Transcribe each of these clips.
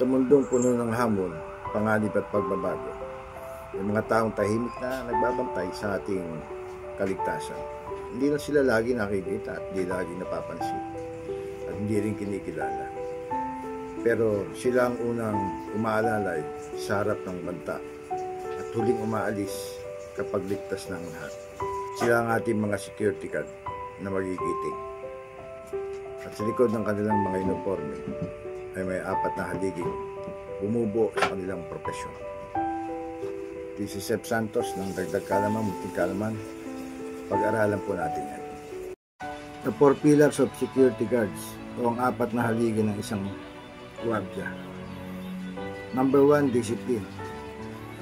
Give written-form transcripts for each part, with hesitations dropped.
Sa mundong puno ng hamon, panganib at pagbabago, may mga taong tahimik na nagbabantay sa ating kaligtasan. Hindi na sila lagi nakikita at hindi lagi napapansin at hindi rin kinikilala. Pero sila ang unang umaalalay sa harap ng banta at huling umaalis kapag ligtas ng lahat. Sila ang ating mga security guard na magigiting. At sa likod ng kanilang mga uniforme ay may 4 na haliging bumubuo sa kanilang profesyon. This is Sep Santos ng Dagdag Kaalaman, Munting Kaalaman. Pag-aralan po natin yan. The 4 pillars of security guards o ang 4 na haligi ng isang gwardiya. Number 1, discipline.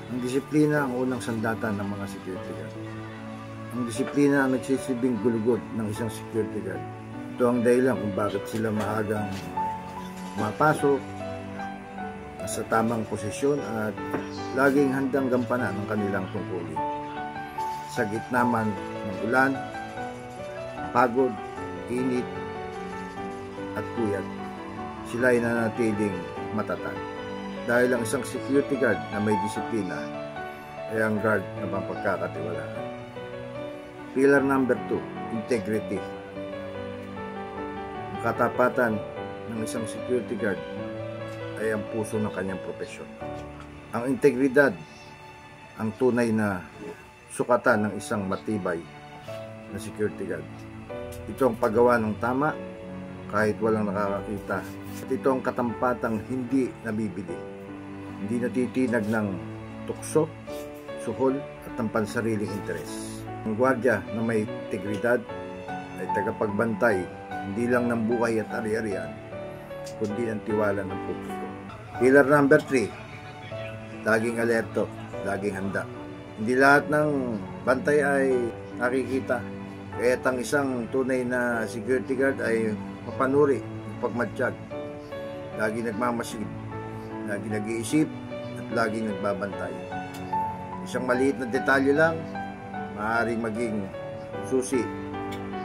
Ang disiplina ang unang sandata ng mga security guard. Ang disiplina ang nagsisilbing gulugod ng isang security guard. Ito ang dahilan kung bakit sila maagang mapasok sa tamang posisyon at laging handang gampanan ang kanilang tungkulin. Sa gitna man ng ulan, pagod, init, at puyat, sila ay nanatiling matatag. Dahil ang isang security guard na may disiplina ay ang guard na mapagkakatiwalaan. Pillar number 2, integrity. Ang katapatan ng isang security guard ay ang puso ng kanyang propesyon. Ang integridad ang tunay na sukatan ng isang matibay na security guard. Ito ang paggawa ng tama kahit walang nakakakita. At ito ang katampatang hindi nabibili. Hindi natitinag ng tukso, suhol at ang pansariling interes. Ang gwardiya na may integridad ay tagapagbantay hindi lang ng buhay at ari-arian, kundi ng tiwala ng publiko. Pillar number 3, laging alerto, laging handa. Hindi lahat ng bantay ay nakikita. Kaya't ang isang tunay na security guard ay mapanuri, pagmatsyag, lagi nagmamasid, lagi nag-iisip, at lagi nagbabantay. Isang maliit na detalye lang, maaaring maging susi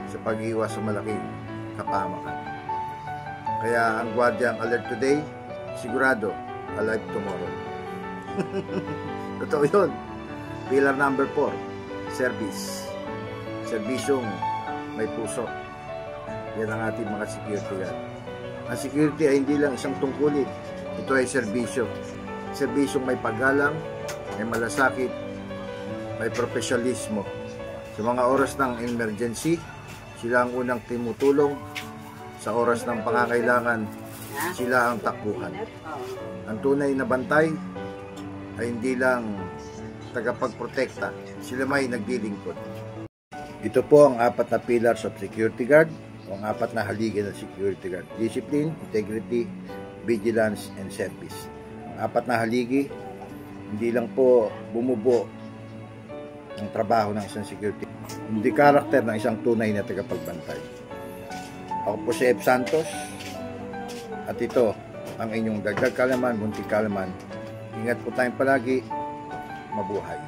sa pag-iwas sa malaking kapahamakan. Kaya ang gwardiya ang alert today, sigurado, alive tomorrow. Totoo yun. Pillar number 4, service. Serbisyong may puso. Yan ang ating mga security guard. Ang security ay hindi lang isang tungkulin. Ito ay serbisyo. Serbisyong may paggalang, may malasakit, may profesionalismo. Sa mga oras ng emergency, sila ang unang tumutulong. Sa oras ng pangangailangan, sila ang takbuhan. Ang tunay na bantay ay hindi lang tagapagprotekta, sila may naglilingkod. Ito po ang 4 na pillars of security guard o ang 4 na haligi ng security guard. Discipline, integrity, vigilance, and service. Ang 4 na haligi, hindi lang po bumubuo ng trabaho ng isang security, hindi karakter ng isang tunay na tagapagbantay. Ako po si Sep Santos at ito ang inyong Dagdag Kaalaman, Munting Kaalaman. Ingat po tayong palagi. Mabuhay.